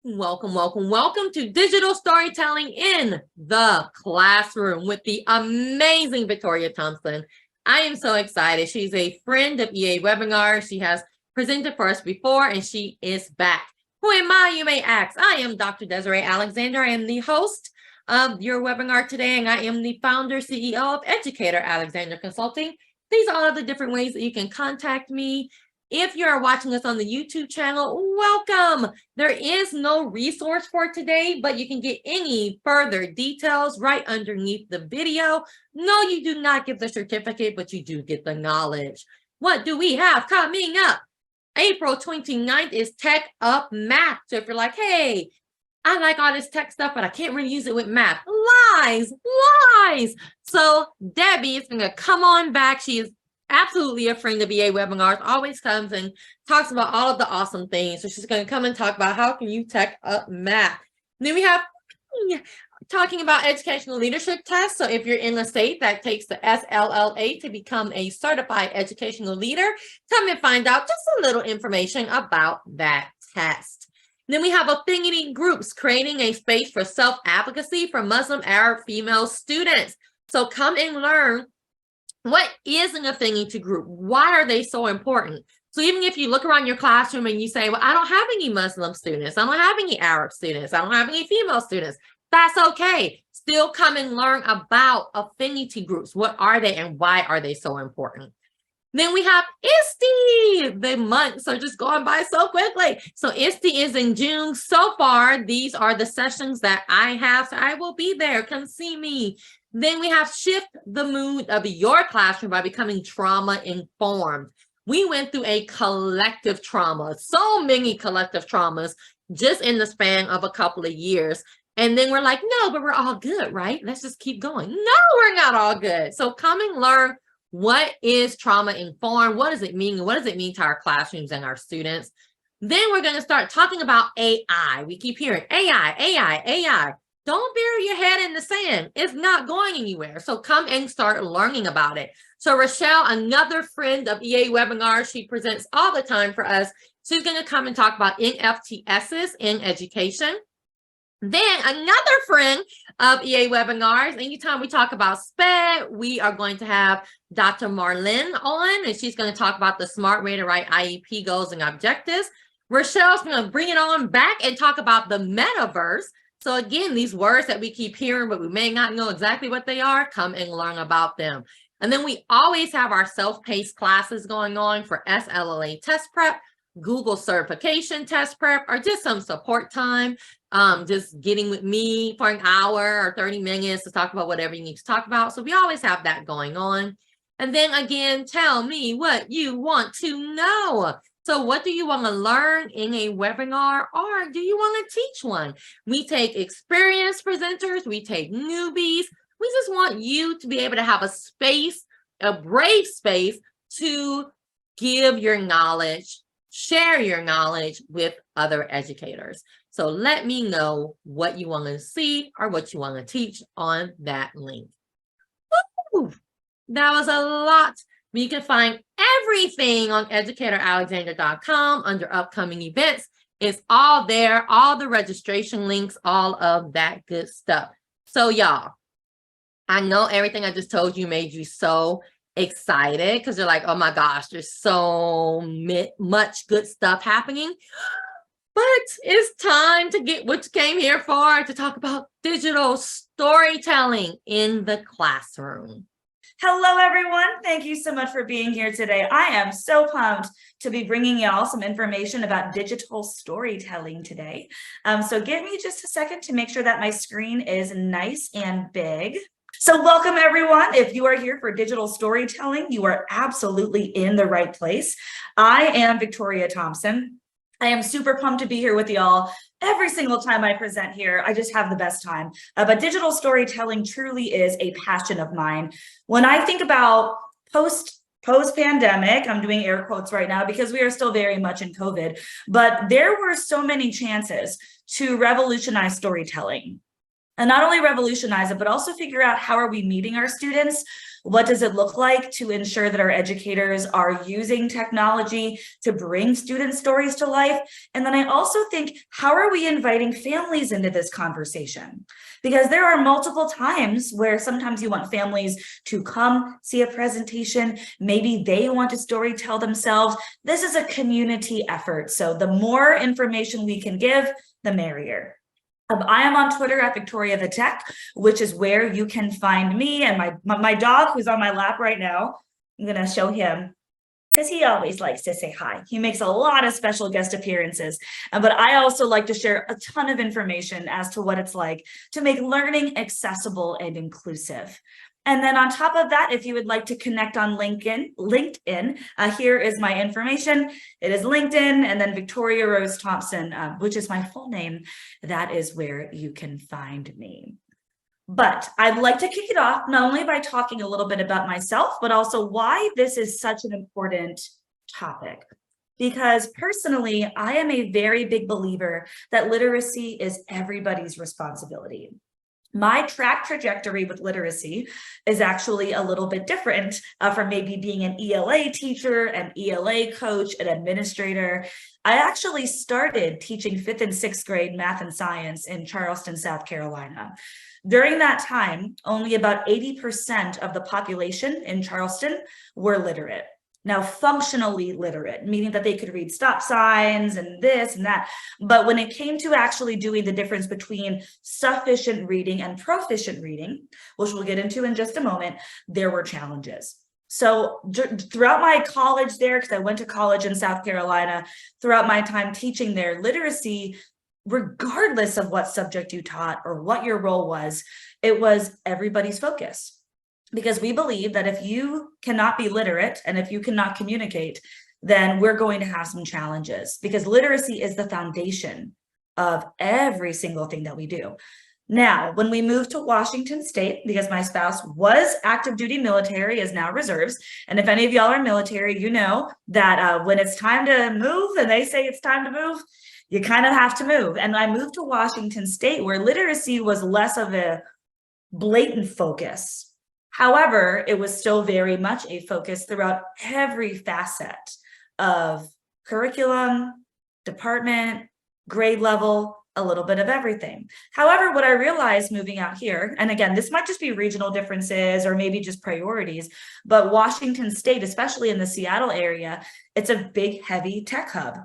Welcome, welcome, welcome to Digital Storytelling in the Classroom with the amazing Victoria Thompson. I am so excited. She's a friend of EA Webinar. She has presented for us before, and she is back. Who am I, you may ask? I am Dr. Desiree Alexander. I am the host of your webinar today, and I am the founder, CEO of Educator Alexander Consulting. These are all the different ways that you can contact me. If you're watching us on the YouTube channel, welcome. There is no resource for today, but you can get any further details right underneath the video. No, you do not get the certificate, but you do get the knowledge. What do we have coming up? April 29th is Tech Up Math. So if you're like, hey, I like all this tech stuff, but I can't really use it with math. Lies. So Debbie is going to come on back. She is absolutely a friend of EA Webinars, always comes and talks about all of the awesome things. So she's going to come and talk about how can you tech up math. And then we have talking about educational leadership tests. So if you're in a state that takes the SLLA to become a certified educational leader, come and find out just a little information about that test. And then we have affinity groups, creating a space for self-advocacy for Muslim Arab female students. So come and learn what is an affinity group? Why are they so important? So even if you look around your classroom and you say, well, I don't have any Muslim students, I don't have any Arab students, I don't have any female students, that's okay. Still come and learn about affinity groups. What are they and why are they so important? Then we have ISTE. The months are just going by so quickly. So ISTE is in June. So far, these are the sessions that I have. So I will be there. Come see me. Then we have shift the mood of your classroom by becoming trauma informed. We went through a collective trauma, so many collective traumas just in the span of a couple of years. And then we're like, no, but we're all good, right? Let's just keep going. No, we're not all good. So come and learn what is trauma informed, what does it mean, and what does it mean to our classrooms and our students. Then we're going to start talking about AI. We keep hearing AI. Don't bury your head in the sand. It's not going anywhere. So come and start learning about it. So Rochelle, another friend of EA Webinars, she presents all the time for us. She's going to come and talk about NFTSs in education. Then another friend of EA Webinars, anytime we talk about SPED, we are going to have Dr. Marlene on, and she's going to talk about the smart way to write IEP goals and objectives. Rochelle's going to bring it on back and talk about the metaverse. So again, these words that we keep hearing, but we may not know exactly what they are, come and learn about them. And then we always have our self-paced classes going on for SLLA test prep, Google certification test prep, or just some support time, just getting with me for an hour or 30 minutes to talk about whatever you need to talk about. So we always have that going on. And then again, tell me what you want to know. So what do you want to learn in a webinar, or do you want to teach one? We take experienced presenters, we take newbies. We just want you to be able to have a space, a brave space to give your knowledge, share your knowledge with other educators. So let me know what you want to see or what you want to teach on that link. Woo! That was a lot. You can find everything on educatoralexander.com under upcoming events. It's all there, all the registration links, all of that good stuff. So y'all, I know everything I just told you made you so excited because you're like, oh my gosh, there's so much good stuff happening. But it's time to get what you came here for, to talk about digital storytelling in the classroom. Hello, everyone. Thank you so much for being here today. I am so pumped to be bringing y'all some information about digital storytelling today. So give me just a second to make sure that my screen is nice and big. So welcome, everyone. If you are here for digital storytelling, you are absolutely in the right place. I am Victoria Thompson. I am super pumped to be here with y'all. Every single time I present here, I just have the best time. But digital storytelling truly is a passion of mine. When I think about post-pandemic, I'm doing air quotes right now because we are still very much in COVID, but there were so many chances to revolutionize storytelling. And not only revolutionize it, but also figure out how are we meeting our students What does it look like to ensure that our educators are using technology to bring student stories to life? And then I also think, how are we inviting families into this conversation? Because there are multiple times where sometimes you want families to come see a presentation. Maybe they want to story tell themselves. This is a community effort. So the more information we can give, the merrier. I am on Twitter at Victoria the Tech, which is where you can find me and my dog, who's on my lap right now. I'm going to show him because he always likes to say hi. He makes a lot of special guest appearances. But I also like to share a ton of information as to what it's like to make learning accessible and inclusive. And then on top of that, if you would like to connect on LinkedIn, here is my information. It is LinkedIn, and then Victoria Rose Thompson, which is my full name. That is where you can find me. But I'd like to kick it off not only by talking a little bit about myself, but also why this is such an important topic. Because personally, I am a very big believer that literacy is everybody's responsibility. My track trajectory with literacy is actually a little bit different from maybe being an ELA teacher, an ELA coach, an administrator. I actually started teaching 5th and 6th grade math and science in Charleston, South Carolina. During that time, only about 80% of the population in Charleston were literate. Now, functionally literate, meaning that they could read stop signs and this and that. But when it came to actually doing the difference between sufficient reading and proficient reading, which we'll get into in just a moment, there were challenges. So throughout my college there, because I went to college in South Carolina, throughout my time teaching there, literacy, regardless of what subject you taught or what your role was, it was everybody's focus. Because we believe that if you cannot be literate and if you cannot communicate, then we're going to have some challenges, because literacy is the foundation of every single thing that we do. Now, when we moved to Washington State, because my spouse was active duty military, is now reserves. And if any of y'all are military, you know that when it's time to move and they say it's time to move, you kind of have to move. And I moved to Washington State, where literacy was less of a blatant focus. However, it was still very much a focus throughout every facet of curriculum, department, grade level, a little bit of everything. However, what I realized moving out here, and again, this might just be regional differences or maybe just priorities, but Washington State, especially in the Seattle area, it's a big, heavy tech hub.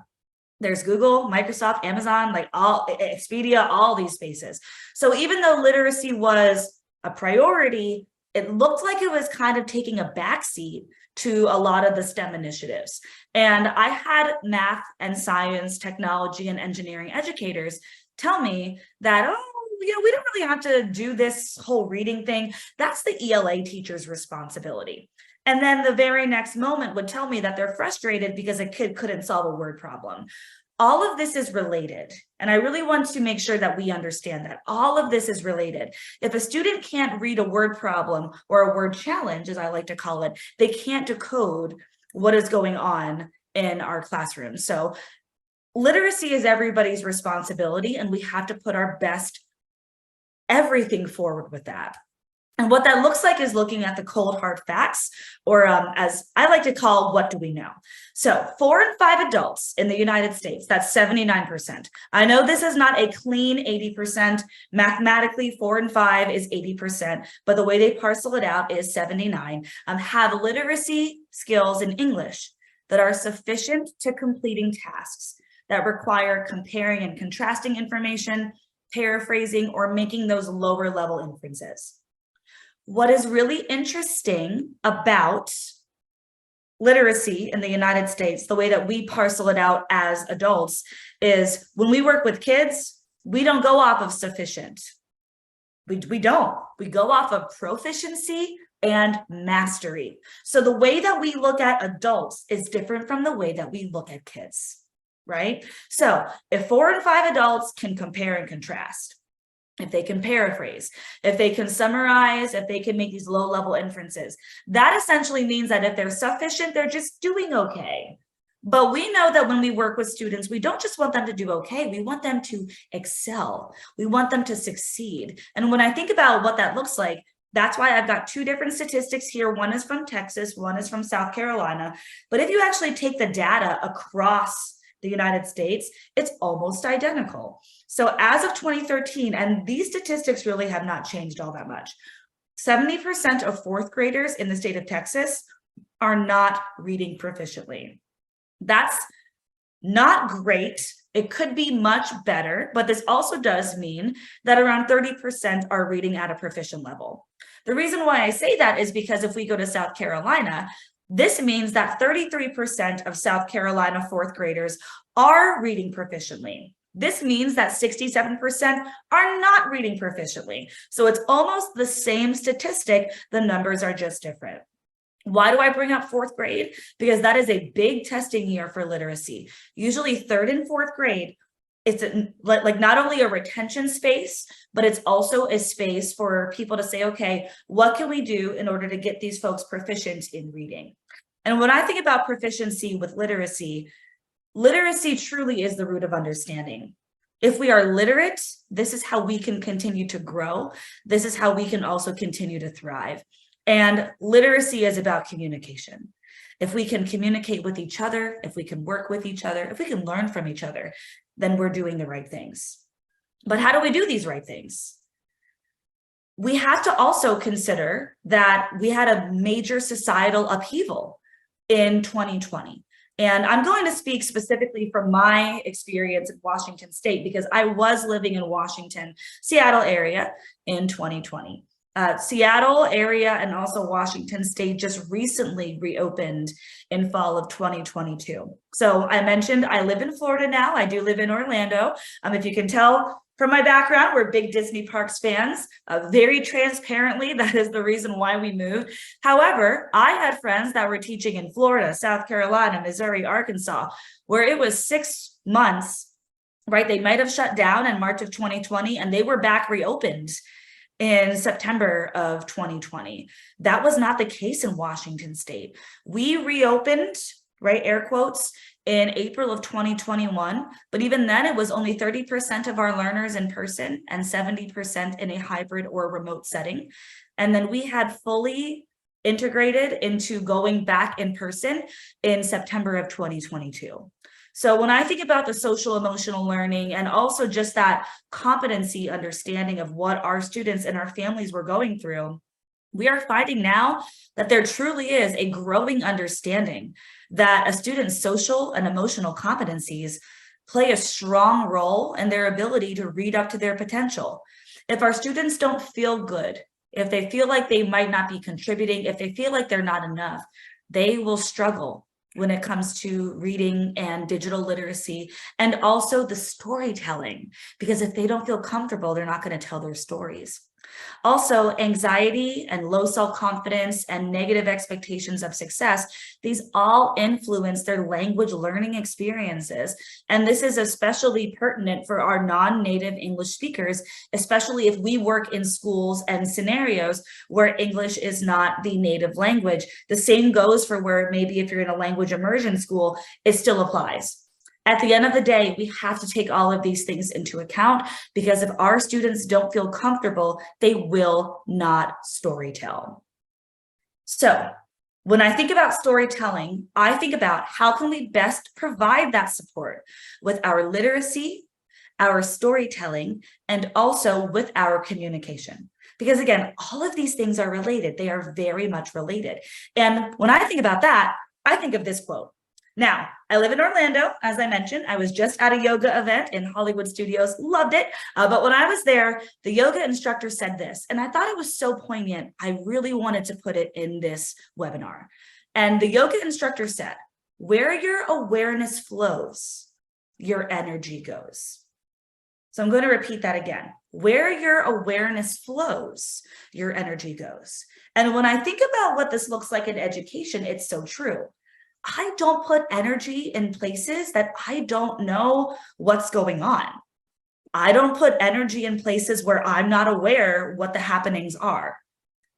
There's Google, Microsoft, Amazon, like all Expedia, all these spaces. So even though literacy was a priority, it looked like it was kind of taking a backseat to a lot of the STEM initiatives. And I had math and science, technology, and engineering educators tell me that, we don't really have to do this whole reading thing. That's the ELA teacher's responsibility. And then the very next moment would tell me that they're frustrated because a kid couldn't solve a word problem. All of this is related. And I really want to make sure that we understand that all of this is related. If a student can't read a word problem or a word challenge, as I like to call it, they can't decode what is going on in our classroom. So literacy is everybody's responsibility, and we have to put our best everything forward with that. And what that looks like is looking at the cold hard facts, or as I like to call, what do we know? So 4 in 5 adults in the United States, that's 79%. I know this is not a clean 80%. Mathematically, 4 in 5 is 80%, but the way they parcel it out is 79, have literacy skills in English that are sufficient to completing tasks that require comparing and contrasting information, paraphrasing, or making those lower level inferences. What is really interesting about literacy in the United States, the way that we parcel it out as adults, is when we work with kids, we don't go off of sufficient. We don't. We go off of proficiency and mastery. So the way that we look at adults is different from the way that we look at kids, right? So if 4 in 5 adults can compare and contrast, if they can paraphrase, if they can summarize, if they can make these low-level inferences, that essentially means that if they're sufficient, they're just doing okay. But we know that when we work with students, we don't just want them to do okay, we want them to excel. We want them to succeed. And when I think about what that looks like, That's why I've got two different statistics here. One is from Texas, one is from South Carolina. But if you actually take the data across the United States, it's almost identical. So as of 2013, and these statistics really have not changed all that much, 70% of fourth graders in the state of Texas are not reading proficiently. That's not great. It could be much better, but this also does mean that around 30% are reading at a proficient level. The reason why I say that is because if we go to South Carolina, this means that 33% of South Carolina fourth graders are reading proficiently. This means that 67% are not reading proficiently. So it's almost the same statistic, the numbers are just different. Why do I bring up fourth grade? Because that is a big testing year for literacy. Usually third and fourth grade, it's like not only a retention space, but it's also a space for people to say, okay, what can we do in order to get these folks proficient in reading? And when I think about proficiency with literacy, literacy truly is the root of understanding. If we are literate, this is how we can continue to grow. This is how we can also continue to thrive. And literacy is about communication. If we can communicate with each other, if we can work with each other, if we can learn from each other, then we're doing the right things. But how do we do these right things? We have to also consider that we had a major societal upheaval in 2020. And I'm going to speak specifically from my experience in Washington State because I was living in Washington, Seattle area in 2020. Seattle area and also Washington State just recently reopened in fall of 2022. So I mentioned I live in Florida now. I do live in Orlando. If you can tell from my background, we're big Disney Parks fans. Very transparently, that is the reason why we moved. However, I had friends that were teaching in Florida, South Carolina, Missouri, Arkansas, where it was 6 months, right? They might have shut down in March of 2020 and they were back reopened in September of 2020. That was not the case in Washington State. We reopened, right, air quotes, in April of 2021, but even then it was only 30% of our learners in person and 70% in a hybrid or remote setting. And then we had fully integrated into going back in person in September of 2022. So when I think about the social emotional learning and also just that competency understanding of what our students and our families were going through, we are finding now that there truly is a growing understanding that a student's social and emotional competencies play a strong role in their ability to read up to their potential. If our students don't feel good, if they feel like they might not be contributing, if they feel like they're not enough, they will struggle when it comes to reading and digital literacy and also the storytelling, because if they don't feel comfortable, they're not going to tell their stories. Also, anxiety and low self-confidence and negative expectations of success, these all influence their language learning experiences. And this is especially pertinent for our non-native English speakers, especially if we work in schools and scenarios where English is not the native language. The same goes for where maybe if you're in a language immersion school, it still applies. At the end of the day, we have to take all of these things into account because if our students don't feel comfortable, they will not storytell. So when I think about storytelling, I think about how can we best provide that support with our literacy, our storytelling, and also with our communication. Because again, all of these things are related. They are very much related. And when I think about that, I think of this quote. Now, I live in Orlando, as I mentioned. I was just at a yoga event in Hollywood Studios, loved it. But when I was there, the yoga instructor said this, and I thought it was so poignant. I really wanted to put it in this webinar. And the yoga instructor said, where your awareness flows, your energy goes. So I'm going to repeat that again. Where your awareness flows, your energy goes. And when I think about what this looks like in education, it's so true. I don't put energy in places that I don't know what's going on. I don't put energy in places where I'm not aware what the happenings are.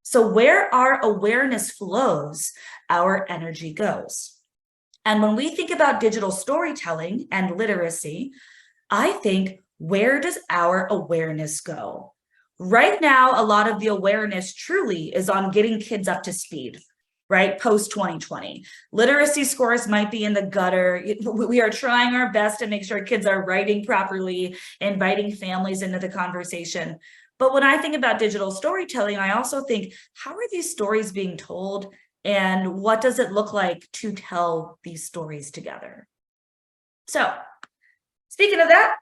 So where our awareness flows, our energy goes. And when we think about digital storytelling and literacy, I think, where does our awareness go? Right now, a lot of the awareness truly is on getting kids up to speed, right? Post 2020. Literacy scores might be in the gutter. We are trying our best to make sure kids are writing properly, inviting families into the conversation. But when I think about digital storytelling, I also think, how are these stories being told? And what does it look like to tell these stories together? So, speaking of that,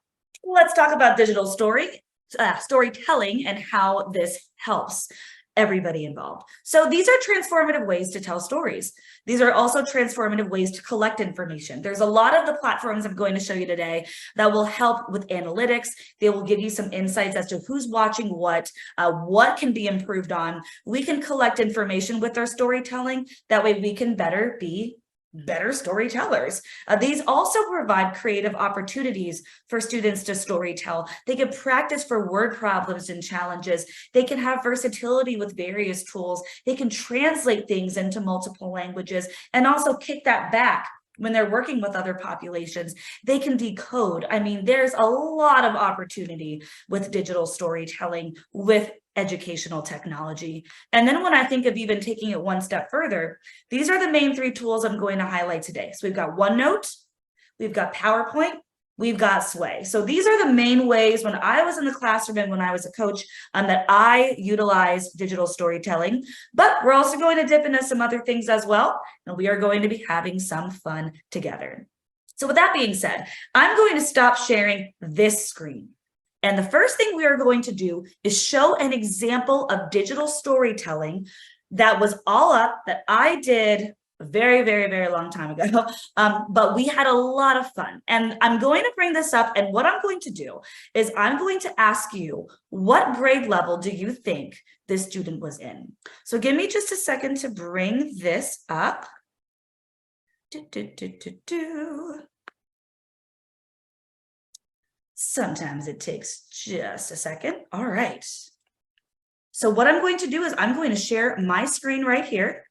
let's talk about digital storytelling and how this helps everybody involved. So these are transformative ways to tell stories. These are also transformative ways to collect information. There's a lot of the platforms I'm going to show you today that will help with analytics. They will give you some insights as to who's watching what can be improved on. We can collect information with our storytelling. That way we can be better storytellers. These also provide creative opportunities for students to storytell. They can practice for word problems and challenges. They can have versatility with various tools. They can translate things into multiple languages and also kick that back when they're working with other populations. They can decode. I mean, there's a lot of opportunity with digital storytelling, with educational technology. And then when I think of even taking it one step further, these are the main three tools I'm going to highlight today. So we've got OneNote, we've got PowerPoint, we've got Sway. So these are the main ways when I was in the classroom and when I was a coach that I utilized digital storytelling. But we're also going to dip into some other things as well. And we are going to be having some fun together. So with that being said, I'm going to stop sharing this screen. And the first thing we are going to do is show an example of digital storytelling that was all up that I did a very, very, very long time ago. But we had a lot of fun. And I'm going to bring this up. And what I'm going to do is I'm going to ask you, what grade level do you think this student was in? So give me just a second to bring this up. Sometimes it takes just a second. All right. So what I'm going to do is I'm going to share my screen right here.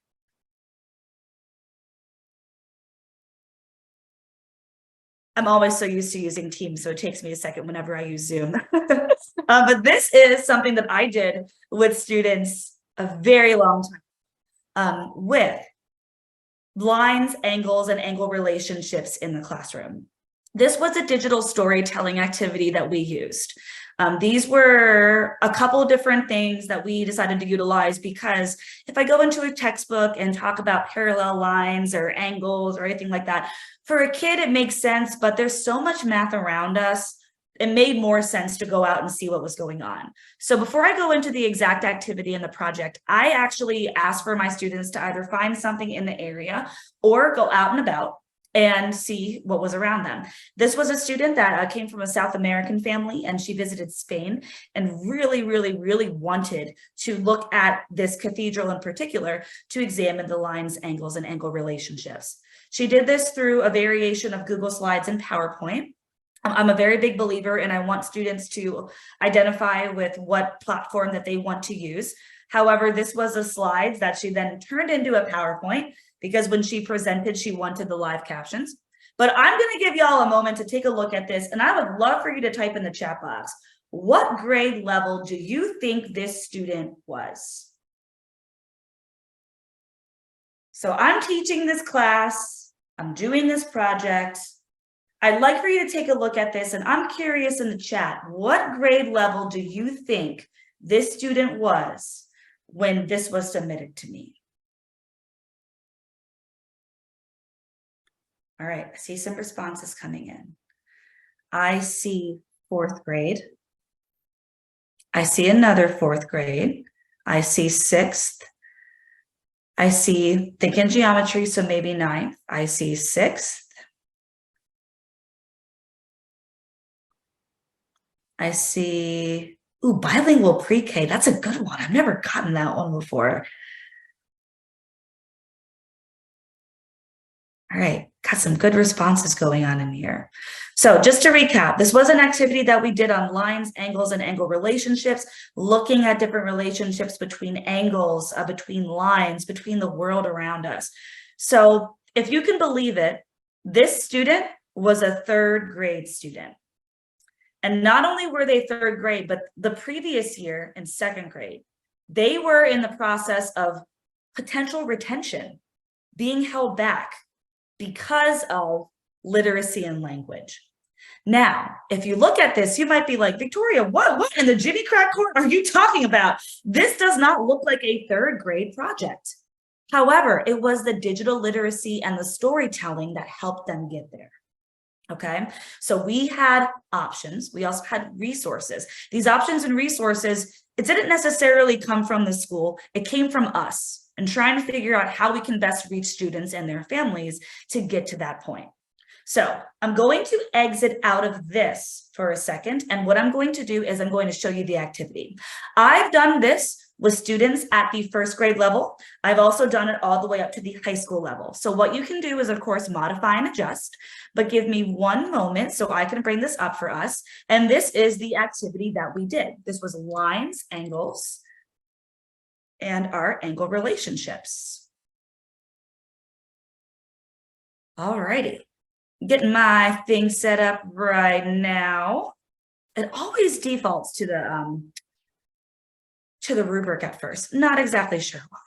I'm always so used to using Teams, so it takes me a second whenever I use Zoom. But this is something that I did with students a very long time with lines, angles, and angle relationships in the classroom. This was a digital storytelling activity that we used. These were a couple of different things that we decided to utilize because if I go into a textbook and talk about parallel lines or angles or anything like that, for a kid, it makes sense, but there's so much math around us. It made more sense to go out and see what was going on. So before I go into the exact activity in the project, I actually asked for my students to either find something in the area or go out and about and see what was around them. This was a student that came from a South American family, and she visited Spain and really, really, really wanted to look at this cathedral in particular to examine the lines, angles, and angle relationships. She did this through a variation of Google Slides and PowerPoint. I'm a very big believer, and I want students to identify with what platform that they want to use. However, this was a slides that she then turned into a PowerPoint because when she presented, she wanted the live captions. But I'm going to give y'all a moment to take a look at this, and I would love for you to type in the chat box, what grade level do you think this student was? So I'm teaching this class, I'm doing this project. I'd like for you to take a look at this, and I'm curious in the chat, what grade level do you think this student was when this was submitted to me? All right, I see some responses coming in. I see 4th grade. I see another 4th grade. I see 6th. I see think in geometry, so maybe 9th. I see 6th. I see, ooh, bilingual pre-K. That's a good one. I've never gotten that one before. All right, got some good responses going on in here. So just to recap, this was an activity that we did on lines, angles, and angle relationships, looking at different relationships between angles, between lines, between the world around us. So if you can believe it, this student was a 3rd grade student. And not only were they third grade, but the previous year in second grade, they were in the process of potential retention, being held back because of literacy and language. Now, if you look at this, you might be like, Victoria, what in the Jimmy Crack Court are you talking about? This does not look like a third grade project. However, it was the digital literacy and the storytelling that helped them get there. Okay, so we had options. We also had resources. These options and resources, it didn't necessarily come from the school. It came from us and trying to figure out how we can best reach students and their families to get to that point. So I'm going to exit out of this for a second. And what I'm going to do is I'm going to show you the activity. I've done this with students at the first grade level. I've also done it all the way up to the high school level. So what you can do is, of course, modify and adjust, but give me one moment so I can bring this up for us. And this is the activity that we did. This was lines, angles, and our angle relationships. All righty. Getting my thing set up right now. It always defaults to the rubric at first. Not exactly sure why.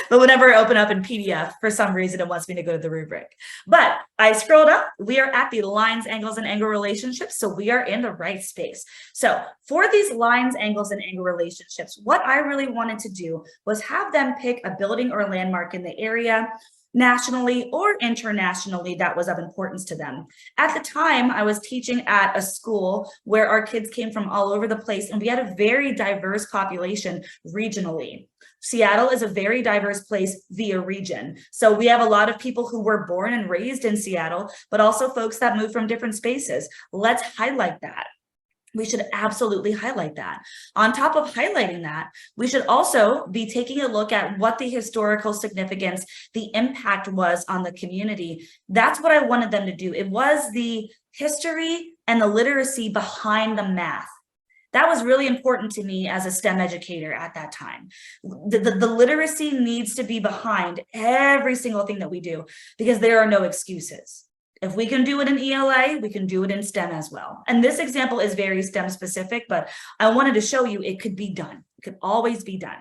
But whenever I open up in PDF, for some reason, it wants me to go to the rubric. But I scrolled up. We are at the lines, angles, and angle relationships. So we are in the right space. So for these lines, angles, and angle relationships, what I really wanted to do was have them pick a building or landmark in the area, nationally or internationally, that was of importance to them. At the time, I was teaching at a school where our kids came from all over the place, and we had a very diverse population regionally. Seattle is a very diverse place via region. So we have a lot of people who were born and raised in Seattle, but also folks that move from different spaces. Let's highlight that. We should absolutely highlight that. On top of highlighting that, we should also be taking a look at what the historical significance, the impact was on the community. That's what I wanted them to do. It was the history and the literacy behind the math. That was really important to me as a STEM educator at that time. The literacy needs to be behind every single thing that we do, because there are no excuses. If we can do it in ELA, we can do it in STEM as well. And this example is very STEM specific, but I wanted to show you it could be done. It could always be done.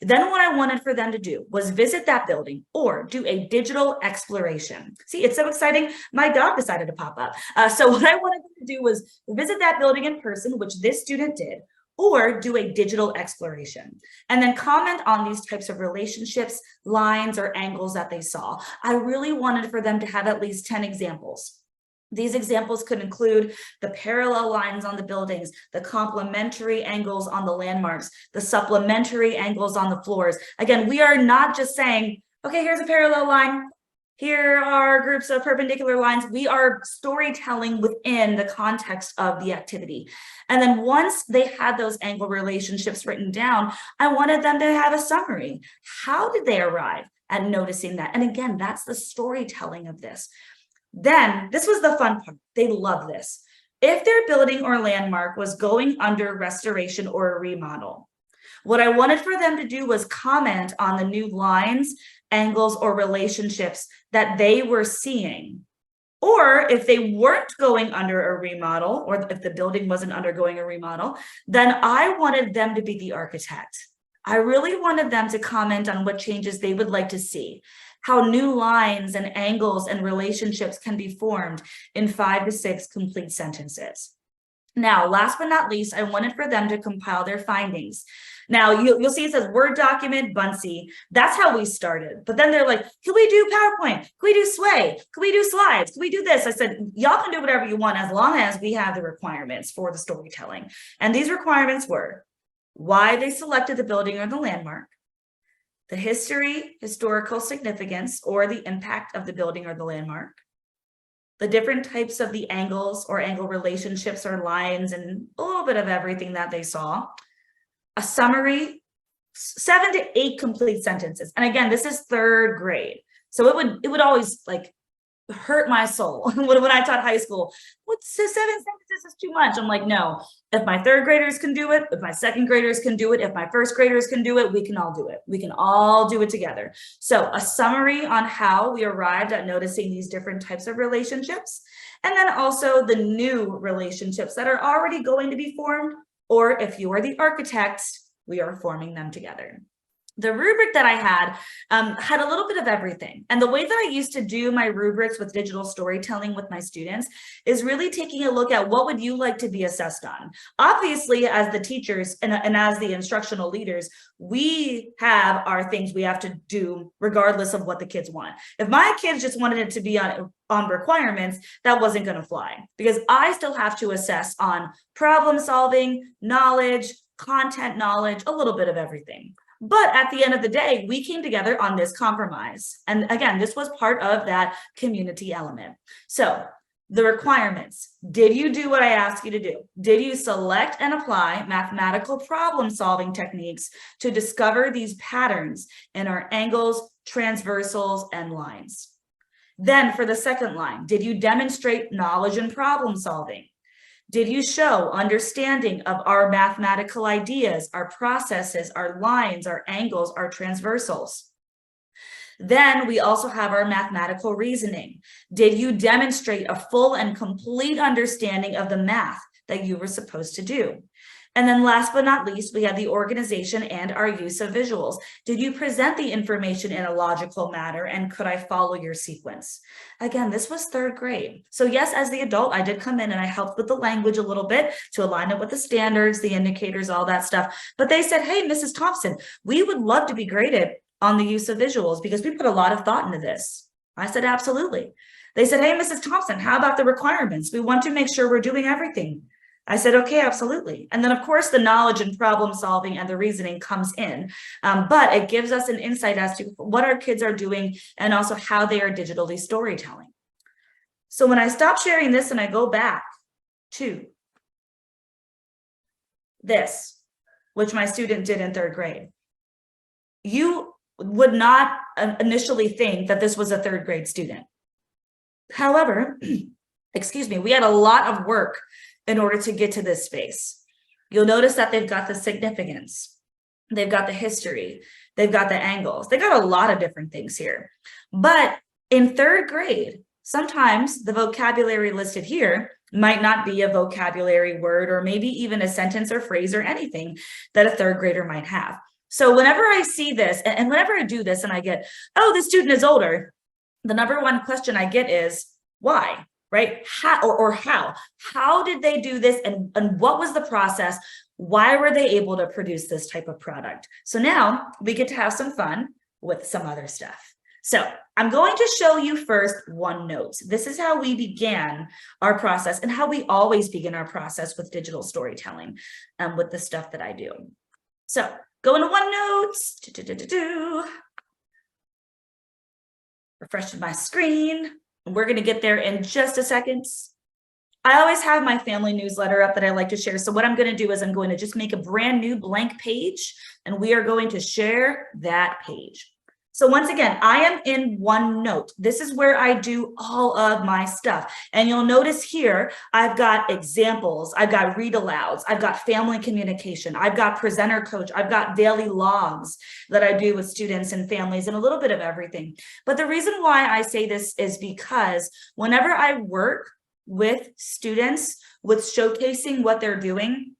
Then what I wanted for them to do was visit that building or do a digital exploration. See, it's so exciting. My dog decided to pop up. So what I wanted them to do was visit that building in person, which this student did, or do a digital exploration, and then comment on these types of relationships, lines, or angles that they saw. I really wanted for them to have at least 10 examples. These examples could include the parallel lines on the buildings, the complementary angles on the landmarks, the supplementary angles on the floors. Again, we are not just saying, okay, here's a parallel line, here are groups of perpendicular lines. We are storytelling within the context of the activity. And then once they had those angle relationships written down, I wanted them to have a summary. How did they arrive at noticing that? And again, that's the storytelling of this. Then this was the fun part. They love this. If their building or landmark was going under restoration or a remodel, what I wanted for them to do was comment on the new lines, angles, or relationships that they were seeing. Or if they weren't going under a remodel, or if the building wasn't undergoing a remodel, then I wanted them to be the architect. I really wanted them to comment on what changes they would like to see, how new lines and angles and relationships can be formed in 5 to 6 complete sentences. Now, last but not least, I wanted for them to compile their findings. Now, you'll see it says Word document, Buncee. That's how we started. But then they're like, can we do PowerPoint? Can we do Sway? Can we do slides? Can we do this? I said, y'all can do whatever you want as long as we have the requirements for the storytelling. And these requirements were why they selected the building or the landmark, the history, historical significance, or the impact of the building or the landmark, the different types of the angles or angle relationships or lines, and a little bit of everything that they saw, a summary, 7 to 8 complete sentences. And again, this is 3rd grade. So it would always like hurt my soul when I taught high school. What's 7 sentences is too much. I'm like, no, if my 3rd graders can do it, if my 2nd graders can do it, if my 1st graders can do it, we can all do it. We can all do it together. So a summary on how we arrived at noticing these different types of relationships, and then also the new relationships that are already going to be formed, or if you are the architect, we are forming them together. The rubric that I had a little bit of everything. And the way that I used to do my rubrics with digital storytelling with my students is really taking a look at what would you like to be assessed on. Obviously, as the teachers and as the instructional leaders, we have our things we have to do regardless of what the kids want. If my kids just wanted it to be on requirements, that wasn't going to fly, because I still have to assess on problem solving, knowledge, content knowledge, a little bit of everything. But at the end of the day, we came together on this compromise. And again, this was part of that community element. So the requirements: did you do what I asked you to do? Did you select and apply mathematical problem solving techniques to discover these patterns in our angles, transversals, and lines? Then for the second line, did you demonstrate knowledge in problem solving? Did you show understanding of our mathematical ideas, our processes, our lines, our angles, our transversals? Then we also have our mathematical reasoning. Did you demonstrate a full and complete understanding of the math that you were supposed to do? And then last but not least, we have the organization and our use of visuals. Did you present the information in a logical manner, and could I follow your sequence? Again, this was third grade. So yes, as the adult, I did come in and I helped with the language a little bit to align it with the standards, the indicators, all that stuff. But they said, hey, Mrs. Thompson, we would love to be graded on the use of visuals because we put a lot of thought into this. I said, absolutely. They said, hey, Mrs. Thompson, how about the requirements? We want to make sure we're doing everything. I said, okay, absolutely. And then of course, the knowledge and problem solving and the reasoning comes in, but it gives us an insight as to what our kids are doing and also how they are digitally storytelling. So when I stop sharing this and I go back to this, which my student did in third grade, you would not initially think that this was a third grade student. However, excuse me, we had a lot of work in order to get to this space. You'll notice that they've got the significance, they've got the history, they've got the angles, they got a lot of different things here. But in third grade, sometimes the vocabulary listed here might not be a vocabulary word, or maybe even a sentence or phrase or anything that a third grader might have. So whenever I see this, and whenever I do this and I get, oh, the student is older, the number one question I get is, why? Right? How did they do this? And what was the process? Why were they able to produce this type of product? So now we get to have some fun with some other stuff. So I'm going to show you first OneNote. This is how we began our process and how we always begin our process with digital storytelling with the stuff that I do. So go into OneNote, refreshing my screen. We're going to get there in just a second. I always have my family newsletter up that I like to share. So what I'm going to do is I'm going to just make a brand new blank page, and we are going to share that page. So once again, I am in OneNote. This is where I do all of my stuff. And you'll notice here, I've got examples, I've got read alouds, I've got family communication, I've got presenter coach, I've got daily logs that I do with students and families and a little bit of everything. But the reason why I say this is because whenever I work with students with showcasing what they're doing,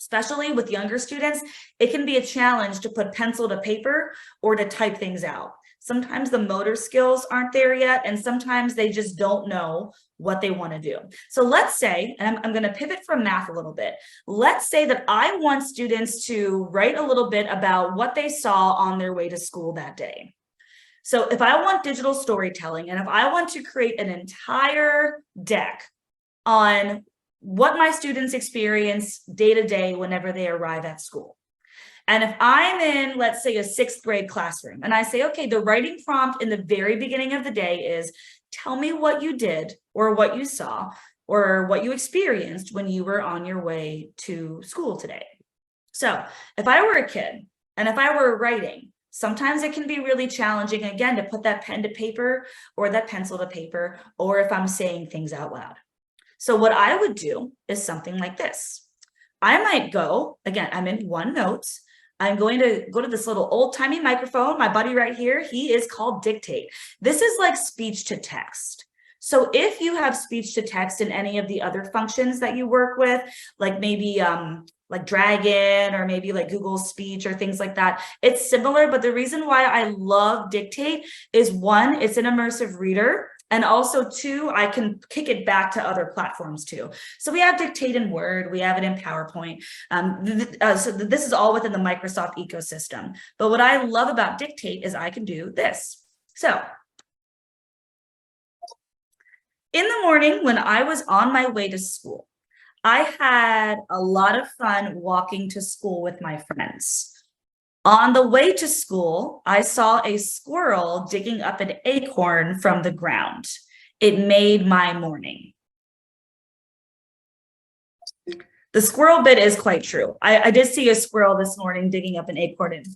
especially with younger students, it can be a challenge to put pencil to paper or to type things out. Sometimes the motor skills aren't there yet, and sometimes they just don't know what they want to do. So let's say, and I'm going to pivot from math a little bit. Let's say that I want students to write a little bit about what they saw on their way to school that day. So if I want digital storytelling, and if I want to create an entire deck on what my students experience day to day whenever they arrive at school. And if I'm in, let's say, a 6th grade classroom, and I say, okay, the writing prompt in the very beginning of the day is, tell me what you did or what you saw or what you experienced when you were on your way to school today. So if I were a kid and if I were writing, sometimes it can be really challenging, again, to put that pen to paper or that pencil to paper, or if I'm saying things out loud. So what I would do is something like this. I might go, again, I'm in OneNote. I'm going to go to this little old timey microphone. My buddy right here, he is called Dictate. This is like speech to text. So if you have speech to text in any of the other functions that you work with, like maybe like Dragon or maybe like Google Speech or things like that, it's similar. But the reason why I love Dictate is one, it's an immersive reader. And also two, I can kick it back to other platforms too. So we have Dictate in Word, we have it in PowerPoint. So this is all within the Microsoft ecosystem. But what I love about Dictate is I can do this. So in the morning when I was on my way to school, I had a lot of fun walking to school with my friends. On the way to school, I saw a squirrel digging up an acorn from the ground. It made my morning. The squirrel bit is quite true. I did see a squirrel this morning digging up an acorn, and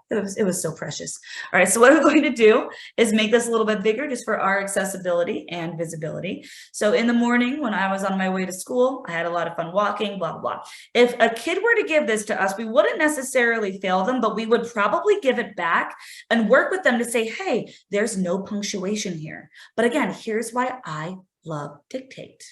it was so precious. All right, so what I'm going to do is make this a little bit bigger just for our accessibility and visibility. So in the morning when I was on my way to school, I had a lot of fun walking, blah, blah, blah. If a kid were to give this to us, we wouldn't necessarily fail them, but we would probably give it back and work with them to say, hey, there's no punctuation here. But again, here's why I love Dictate.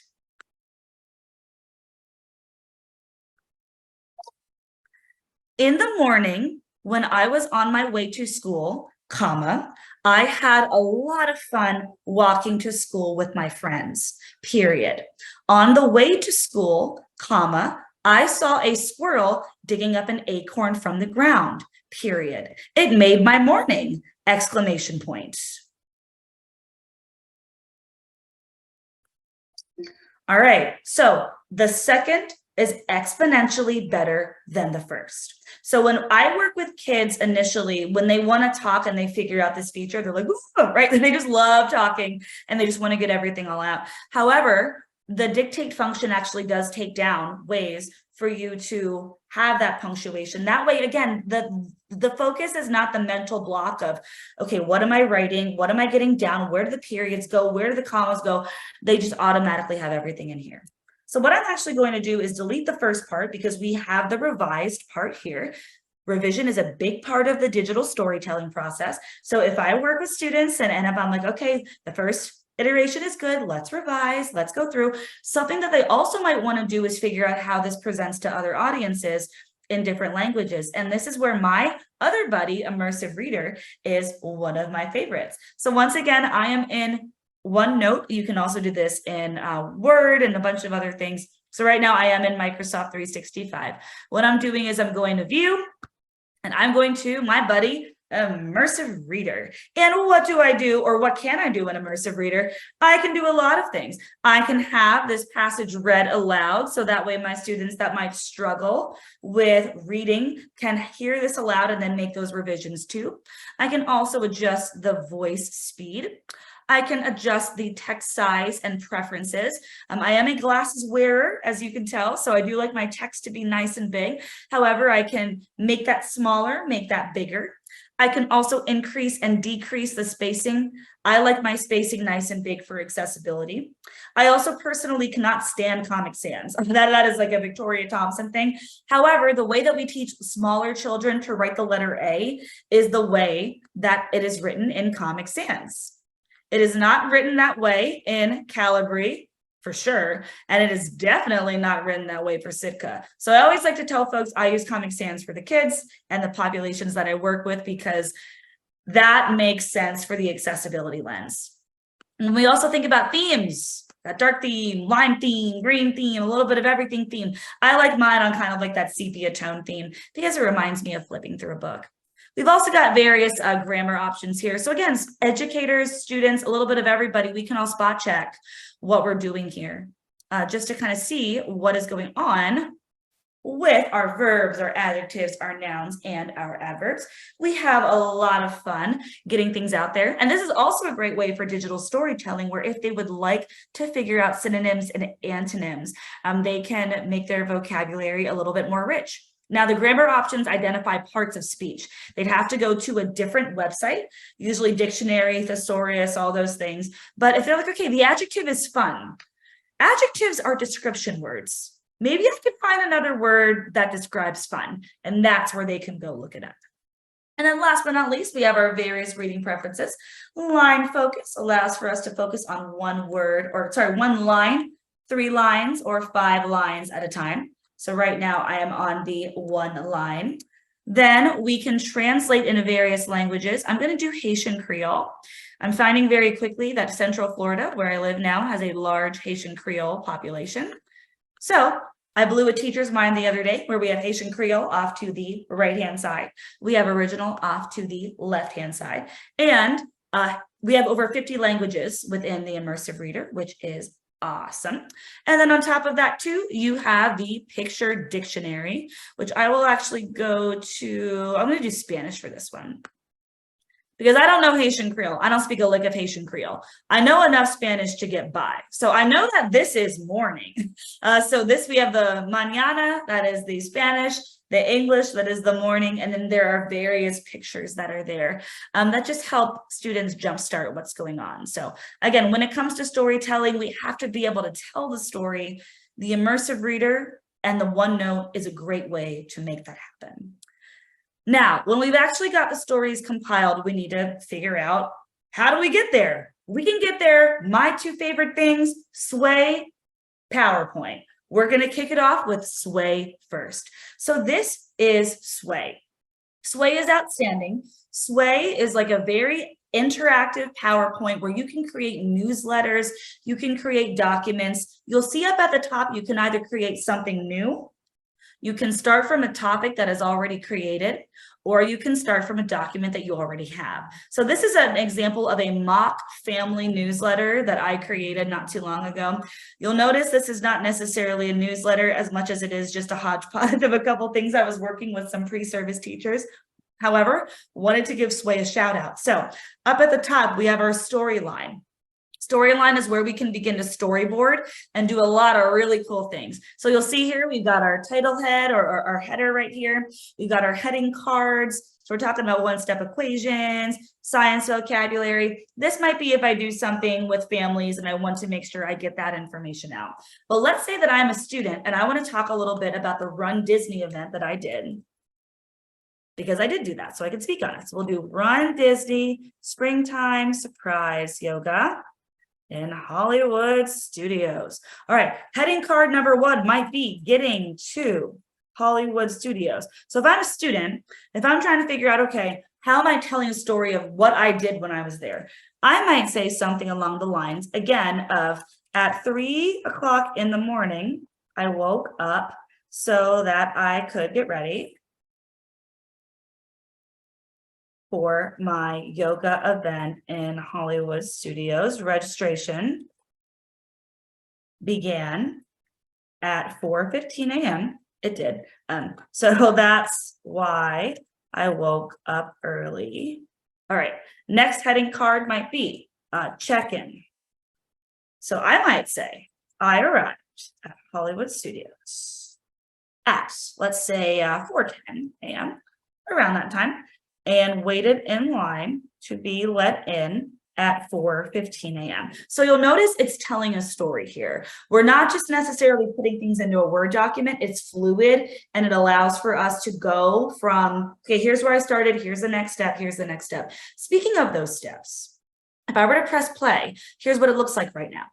In the morning, when I was on my way to school, comma, I had a lot of fun walking to school with my friends, period. On the way to school, comma, I saw a squirrel digging up an acorn from the ground, period. It made my morning, exclamation point. All right, so the second is exponentially better than the first. So when I work with kids initially, when they want to talk and they figure out this feature, they're like, right? They just love talking and they just want to get everything all out. However, the Dictate function actually does take down ways for you to have that punctuation. That way, again, the focus is not the mental block of, okay, what am I writing? What am I getting down? Where do the periods go? Where do the commas go? They just automatically have everything in here. So what I'm actually going to do is delete the first part because we have the revised part here. Revision is a big part of the digital storytelling process. So if I work with students and if I'm like, okay, the first iteration is good, let's revise, let's go through. Something that they also might want to do is figure out how this presents to other audiences in different languages. And this is where my other buddy, Immersive Reader, is one of my favorites. So once again, I am in OneNote. You can also do this in Word and a bunch of other things. So right now I am in Microsoft 365. What I'm doing is I'm going to View, and I'm going to my buddy, Immersive Reader. And what do I do, or what can I do in Immersive Reader? I can do a lot of things. I can have this passage read aloud, so that way my students that might struggle with reading can hear this aloud and then make those revisions too. I can also adjust the voice speed. I can adjust the text size and preferences. I am a glasses wearer, as you can tell, so I do like my text to be nice and big. However, I can make that smaller, make that bigger. I can also increase and decrease the spacing. I like my spacing nice and big for accessibility. I also personally cannot stand Comic Sans. That is like a Victoria Thompson thing. However, the way that we teach smaller children to write the letter A is the way that it is written in Comic Sans. It is not written that way in Calibri, for sure, and it is definitely not written that way for Sitka. So I always like to tell folks I use Comic Sans for the kids and the populations that I work with because that makes sense for the accessibility lens. And we also think about themes, that dark theme, lime theme, green theme, a little bit of everything theme. I like mine on kind of like that sepia tone theme because it reminds me of flipping through a book. We've also got various grammar options here. So again, educators, students, a little bit of everybody, we can all spot check what we're doing here just to kind of see what is going on with our verbs, our adjectives, our nouns, and our adverbs. We have a lot of fun getting things out there. And this is also a great way for digital storytelling, where if they would like to figure out synonyms and antonyms, they can make their vocabulary a little bit more rich. Now, the grammar options identify parts of speech. They'd have to go to a different website, usually dictionary, thesaurus, all those things. But if they're like, okay, the adjective is fun. Adjectives are description words. Maybe I could find another word that describes fun, and that's where they can go look it up. And then last but not least, we have our various reading preferences. Line focus allows for us to focus on one line, 3 lines, or 5 lines at a time. So right now I am on the 1 line. Then we can translate into various languages. I'm going to do Haitian Creole. I'm finding very quickly that Central Florida, where I live now, has a large Haitian Creole population. So I blew a teacher's mind the other day where we have Haitian Creole off to the right-hand side. We have original off to the left-hand side. And we have over 50 languages within the immersive reader, which is awesome. And then on top of that too, you have the picture dictionary, which I will actually go to, I'm going to do Spanish for this one, because I don't know Haitian Creole. I don't speak a lick of Haitian Creole. I know enough Spanish to get by. So I know that this is morning. So we have the mañana, that is the Spanish, the English, that is the morning, and then there are various pictures that are there that just help students jumpstart what's going on. So again, when it comes to storytelling, we have to be able to tell the story. The immersive reader and the OneNote is a great way to make that happen. Now, when we've actually got the stories compiled, we need to figure out, how do we get there? We can get there, my 2 favorite things, Sway, PowerPoint. We're going to kick it off with Sway first. So this is Sway. Sway is outstanding. Sway is like a very interactive PowerPoint where you can create newsletters, you can create documents. You'll see up at the top, you can either create something new, you can start from a topic that is already created, or you can start from a document that you already have. So this is an example of a mock family newsletter that I created not too long ago. You'll notice this is not necessarily a newsletter as much as it is just a hodgepodge of a couple things. I was working with some pre-service teachers. However, wanted to give Sway a shout out. So up at the top, we have our storyline. Storyline is where we can begin to storyboard and do a lot of really cool things. So you'll see here, we've got our title head or our header right here. We've got our heading cards. So we're talking about one-step equations, science vocabulary. This might be if I do something with families and I want to make sure I get that information out. But let's say that I'm a student and I want to talk a little bit about the Run Disney event that I did, because I did do that, so I can speak on it. So we'll do Run Disney Springtime Surprise Yoga in Hollywood Studios. All right, heading card number 1 might be getting to Hollywood Studios. So if I'm a student, if I'm trying to figure out, okay, how am I telling a story of what I did when I was there? I might say something along the lines, again, of at 3 o'clock in the morning, I woke up so that I could get ready for my yoga event in Hollywood Studios. Registration began at 4:15 a.m. It did. So that's why I woke up early. All right, next heading card might be check-in. So I might say, I arrived at Hollywood Studios at, let's say, 4:10 a.m., around that time, and waited in line to be let in at 4:15 a.m. So you'll notice it's telling a story here. We're not just necessarily putting things into a Word document, it's fluid, and it allows for us to go from, okay, here's where I started, here's the next step, here's the next step. Speaking of those steps, if I were to press play, here's what it looks like right now.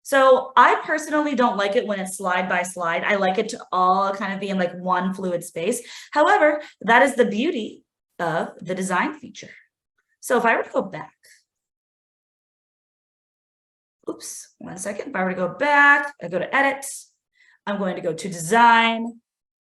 So I personally don't like it when it's slide by slide. I like it to all kind of be in like one fluid space. However, that is the beauty of the design feature. So if I were to go back, oops, 1 second. If I were to go back, I go to edit, I'm going to go to design,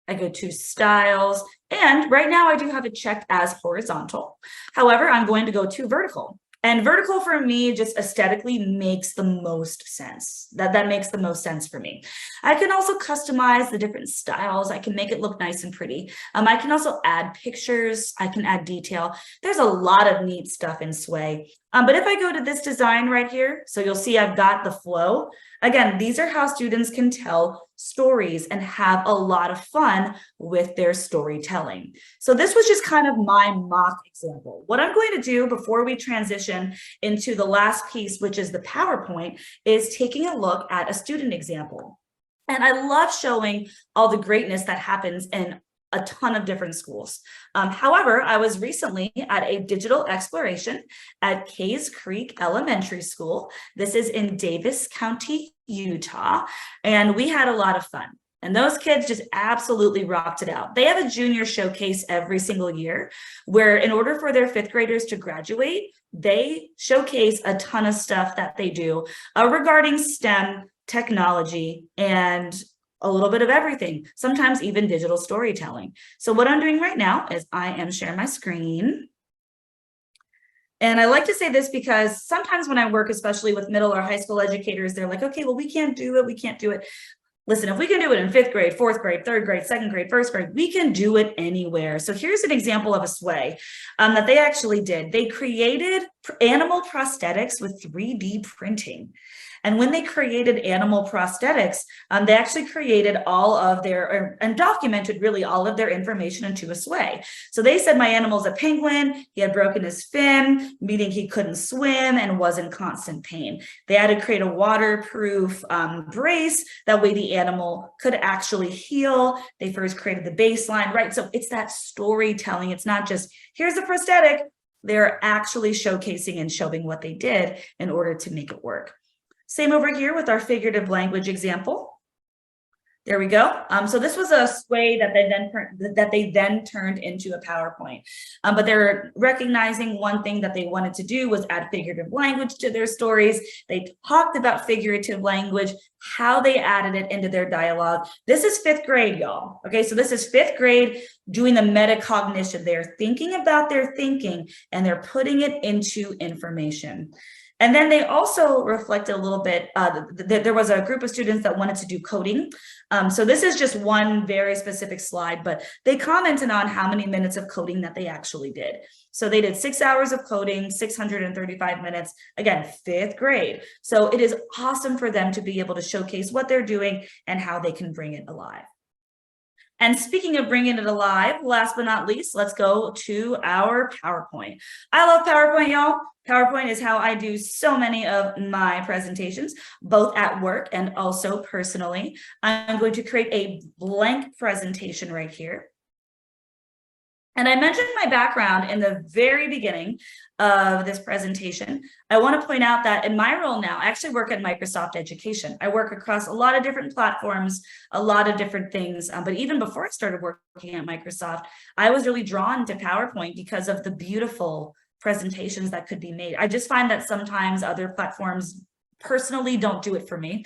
I go to styles, and right now I do have it checked as horizontal. However, I'm going to go to vertical. And vertical for me just aesthetically makes the most sense. That makes the most sense for me. I can also customize the different styles. I can make it look nice and pretty. I can also add pictures. I can add detail. There's a lot of neat stuff in Sway. But if I go to this design right here, so you'll see I've got the flow. Again, these are how students can tell stories and have a lot of fun with their storytelling. So this was just kind of my mock example. What I'm going to do before we transition into the last piece, which is the PowerPoint, is taking a look at a student example. And I love showing all the greatness that happens in a ton of different schools. However, I was recently at a digital exploration at Case Creek Elementary School. This is in Davis County, Utah, and we had a lot of fun. And those kids just absolutely rocked it out. They have a junior showcase every single year where in order for their fifth graders to graduate, they showcase a ton of stuff that they do regarding STEM, technology, and a little bit of everything, sometimes even digital storytelling. So what I'm doing right now is I am sharing my screen. And I like to say this because sometimes when I work, especially with middle or high school educators, they're like, okay, well, we can't do it. We can't do it. Listen, if we can do it in fifth grade, fourth grade, third grade, second grade, first grade, we can do it anywhere. So here's an example of a sway that they actually did. They created animal prosthetics with 3D printing. And when they created animal prosthetics, they actually created all of their, and documented really all of their information into a sway. So they said, my animal's a penguin, he had broken his fin, meaning he couldn't swim and was in constant pain. They had to create a waterproof brace, that way the animal could actually heal. They first created the baseline, right? So it's that storytelling. It's not just, here's the prosthetic. They're actually showcasing and showing what they did in order to make it work. Same over here with our figurative language example. There we go. So this was a sway that they then turned into a PowerPoint. But they're recognizing one thing that they wanted to do was add figurative language to their stories. They talked about figurative language, how they added it into their dialogue. This is fifth grade, y'all. Okay, so this is fifth grade doing the metacognition. They're thinking about their thinking and they're putting it into information. And then they also reflected a little bit, there was a group of students that wanted to do coding. So this is just one very specific slide, but they commented on how many minutes of coding that they actually did. So they did 6 hours of coding, 635 minutes, again, fifth grade. So it is awesome for them to be able to showcase what they're doing and how they can bring it alive. And speaking of bringing it alive, last but not least, let's go to our PowerPoint. I love PowerPoint, y'all. PowerPoint is how I do so many of my presentations, both at work and also personally. I'm going to create a blank presentation right here. And I mentioned my background in the very beginning of this presentation. I want to point out that in my role now, I actually work at Microsoft Education. I work across a lot of different platforms, a lot of different things. But even before I started working at Microsoft, I was really drawn to PowerPoint because of the beautiful presentations that could be made. I just find that sometimes other platforms personally don't do it for me.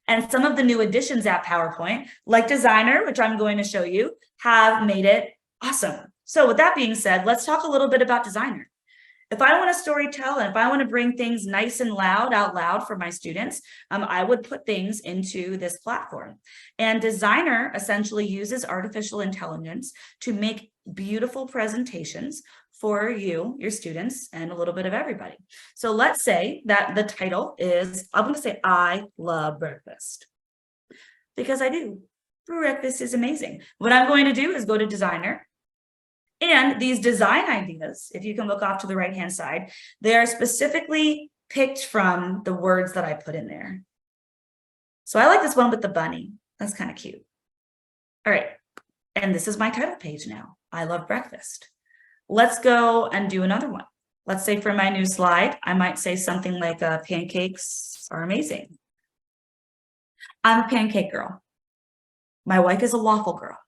And some of the new additions at PowerPoint, like Designer, which I'm going to show you, have made it awesome. So with that being said, let's talk a little bit about Designer. If I want to storytell and if I want to bring things nice and loud out loud for my students, I would put things into this platform. And Designer essentially uses artificial intelligence to make beautiful presentations for you, your students, and a little bit of everybody. So let's say that the title is, I'm going to say, I love breakfast. Because I do. Breakfast is amazing. What I'm going to do is go to Designer. And these design ideas, if you can look off to the right-hand side, they are specifically picked from the words that I put in there. So I like this one with the bunny. That's kind of cute. All right. And this is my title page now. I love breakfast. Let's go and do another one. Let's say for my new slide, I might say something like pancakes are amazing. I'm a pancake girl. My wife is a waffle girl.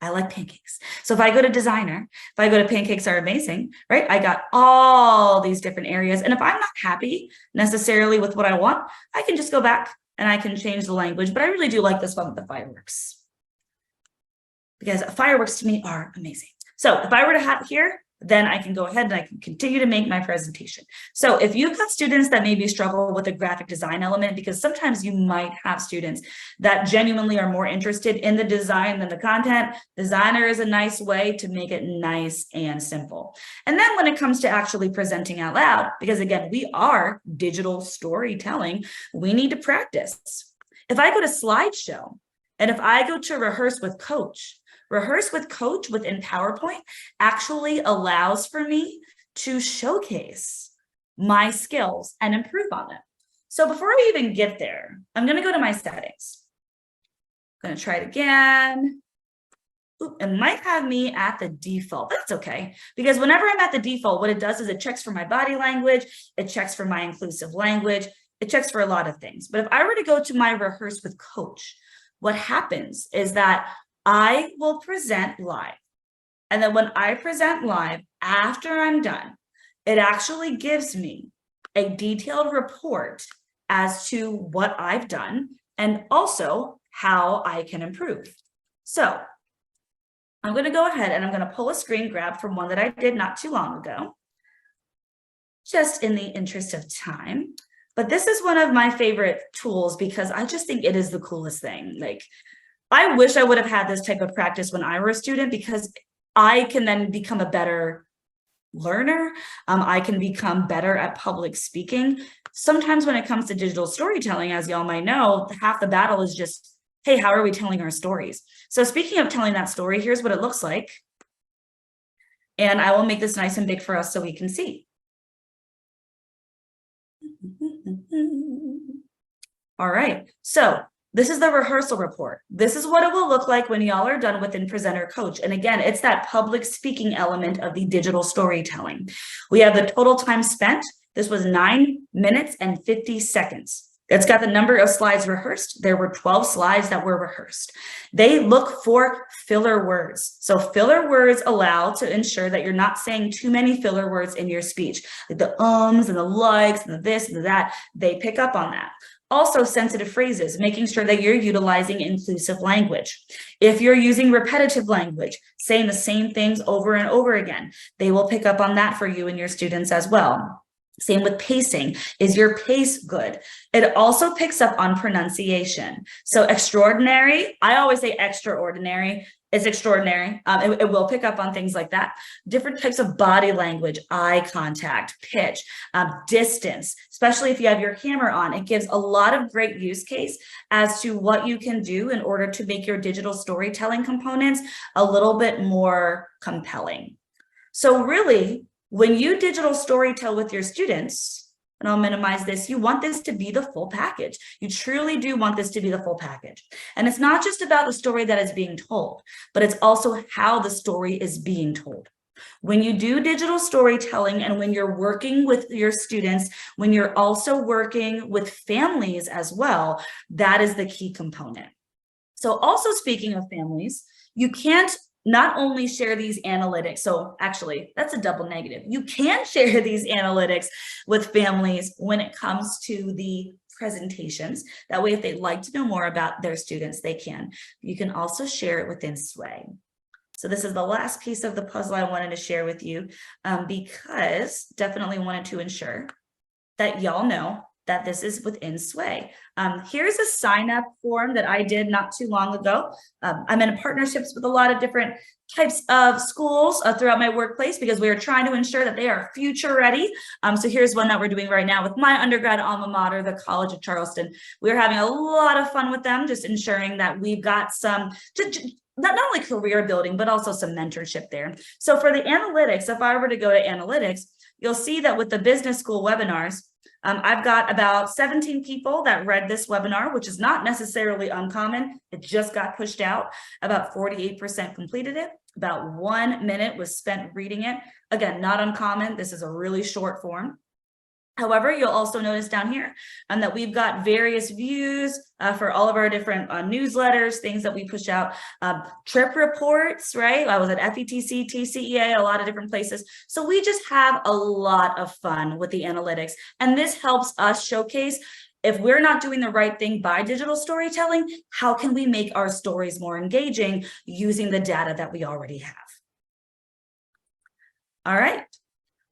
I like pancakes. So if I go to Designer, if I go to pancakes are amazing, right? I got all these different areas. And if I'm not happy necessarily with what I want, I can just go back and I can change the language. But I really do like this one with the fireworks, because fireworks to me are amazing. So if I were to have here, then I can go ahead and I can continue to make my presentation. So if you've got students that maybe struggle with a graphic design element, because sometimes you might have students that genuinely are more interested in the design than the content, Designer is a nice way to make it nice and simple. And then when it comes to actually presenting out loud, because again, we are digital storytelling, we need to practice. If I go to slideshow and if I go to rehearse with coach within PowerPoint actually allows for me to showcase my skills and improve on them. So before I even get there, I'm going to go to my settings. I'm going to try it again. it might have me at the default. That's okay. Because whenever I'm at the default, what it does is it checks for my body language. It checks for my inclusive language. It checks for a lot of things. But if I were to go to my rehearse with coach, what happens is that I will present live. And then when I present live, after I'm done, it actually gives me a detailed report as to what I've done and also how I can improve. So I'm going to go ahead and I'm going to pull a screen grab from one that I did not too long ago, just in the interest of time. But this is one of my favorite tools because I just think it is the coolest thing. Like, I wish I would have had this type of practice when I were a student because I can then become a better learner. I can become better at public speaking. Sometimes when it comes to digital storytelling, as y'all might know, half the battle is just, hey, how are we telling our stories? So speaking of telling that story, here's what it looks like. And I will make this nice and big for us so we can see. All right, so this is the rehearsal report. This is what it will look like when y'all are done within Presenter Coach. And again, it's that public speaking element of the digital storytelling. We have the total time spent. This was 9 minutes and 50 seconds. It's got the number of slides rehearsed. There were 12 slides that were rehearsed. They look for filler words. So filler words allow to ensure that you're not saying too many filler words in your speech. Like the ums and the likes and the this and the that, they pick up on that. Also sensitive phrases, making sure that you're utilizing inclusive language. If you're using repetitive language, saying the same things over and over again, they will pick up on that for you and your students as well. Same with pacing. Is your pace good? It also picks up on pronunciation. So extraordinary, I always say extraordinary. It's extraordinary. It will pick up on things like that. Different types of body language, eye contact, pitch, distance, especially if you have your camera on. It gives a lot of great use case as to what you can do in order to make your digital storytelling components a little bit more compelling. So really, when you digital storytell with your students, and I'll minimize this, you want this to be the full package. You truly do want this to be the full package. And it's not just about the story that is being told, but it's also how the story is being told. When you do digital storytelling and when you're working with your students, when you're also working with families as well, that is the key component. So also speaking of families, you can't not only share these analytics, so actually that's a double negative. You can share these analytics with families when it comes to the presentations. That way, if they'd like to know more about their students, they can. You can also share it within Sway. So this is the last piece of the puzzle I wanted to share with you because definitely wanted to ensure that y'all know that this is within Sway. Here's a sign up form that I did not too long ago. I'm in partnerships with a lot of different types of schools throughout my workplace because we are trying to ensure that they are future ready. So here's one that we're doing right now with my undergrad alma mater, the College of Charleston. We're having a lot of fun with them, just ensuring that we've got some, not only career building, but also some mentorship there. So for the analytics, if I were to go to analytics, you'll see that with the business school webinars, I've got about 17 people that read this webinar, which is not necessarily uncommon. It just got pushed out. About 48% completed it. About 1 minute was spent reading it. Again, not uncommon. This is a really short form. However, you'll also notice down here that we've got various views for all of our different newsletters, things that we push out, trip reports, right? I was at FETC, TCEA, a lot of different places. So we just have a lot of fun with the analytics. And this helps us showcase if we're not doing the right thing by digital storytelling, how can we make our stories more engaging using the data that we already have? All right.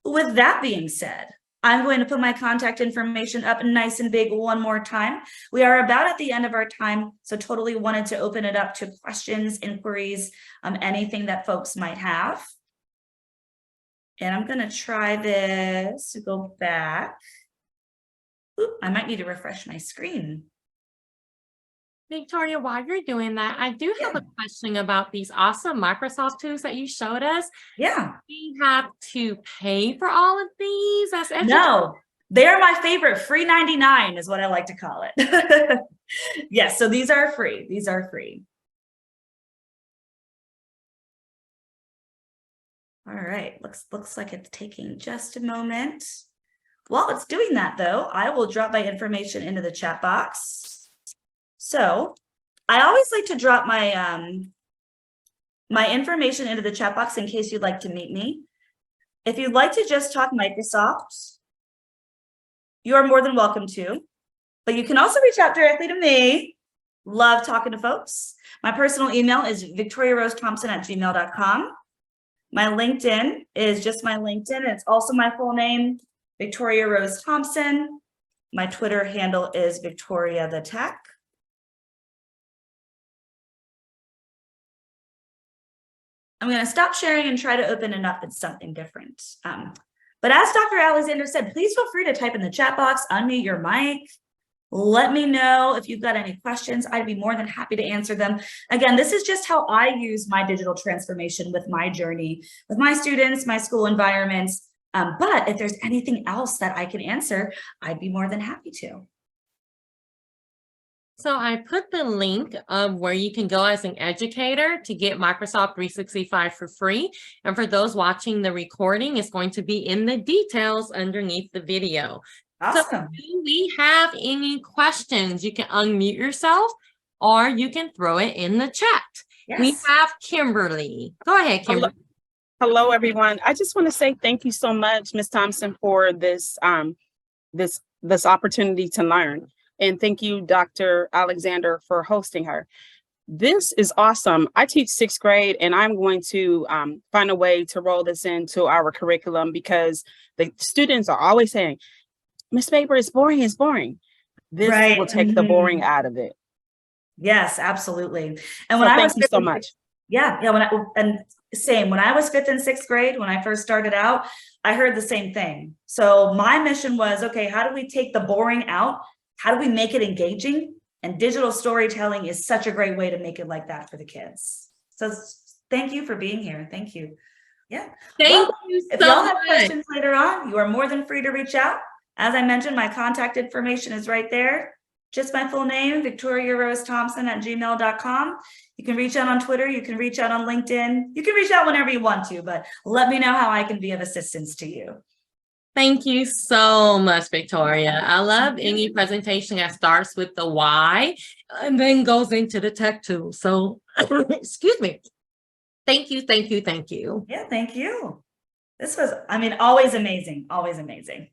With that being said, I'm going to put my contact information up nice and big one more time. We are about at the end of our time, so totally wanted to open it up to questions, inquiries, anything that folks might have. And I'm going to try this to go back. Oop, I might need to refresh my screen. Victoria, while you're doing that, I do have a question about these awesome Microsoft tools that you showed us. Yeah. We have to pay for all of these as educators? No, they're my favorite. Free 99 is what I like to call it. Yes, so these are free. These are free. All right, looks like it's taking just a moment. While it's doing that though, I will drop my information into the chat box. So I always like to drop my my information into the chat box in case you'd like to meet me. If you'd like to just talk Microsoft, you are more than welcome to, but you can also reach out directly to me. Love talking to folks. My personal email is victoriarosethompson@gmail.com. My LinkedIn is just my LinkedIn. It's also my full name, Victoria Rose Thompson. My Twitter handle is Victoria the Tech. I'm going to stop sharing and try to open it up. It's something different. But as Dr. Alexander said, please feel free to type in the chat box, unmute your mic. Let me know if you've got any questions. I'd be more than happy to answer them. Again, this is just how I use my digital transformation with my journey, with my students, my school environments. But if there's anything else that I can answer, I'd be more than happy to. So I put the link of where you can go as an educator to get Microsoft 365 for free. And for those watching the recording, it's going to be in the details underneath the video. Awesome. So do we have any questions? You can unmute yourself or you can throw it in the chat. Yes. We have Kimberly. Go ahead, Kimberly. Hello, everyone. I just want to say thank you so much, Ms. Thompson, for this this opportunity to learn. And thank you, Dr. Alexander, for hosting her. This is awesome. I teach 6th grade, and I'm going to find a way to roll this into our curriculum because the students are always saying, Miss Faber, it's boring, it's boring. This will take the boring out of it. Yes, absolutely. And So when I thank was you so much. Yeah, when I was 5th and 6th grade, when I first started out, I heard the same thing. So my mission was, okay, how do we take the boring out? How do we make it engaging? And digital storytelling is such a great way to make it like that for the kids. So thank you for being here. Thank you. Yeah. Thank you If so y'all have much. questions later on, you are more than free to reach out. As I mentioned, my contact information is right there. Just my full name, victoriarosethompson@gmail.com. You can reach out on Twitter. You can reach out on LinkedIn. You can reach out whenever you want to, but let me know how I can be of assistance to you. Thank you so much, Victoria. I love any presentation that starts with the why and then goes into the tech too. So, excuse me. Thank you, thank you, thank you. Yeah, thank you. This was, I mean, always amazing, always amazing.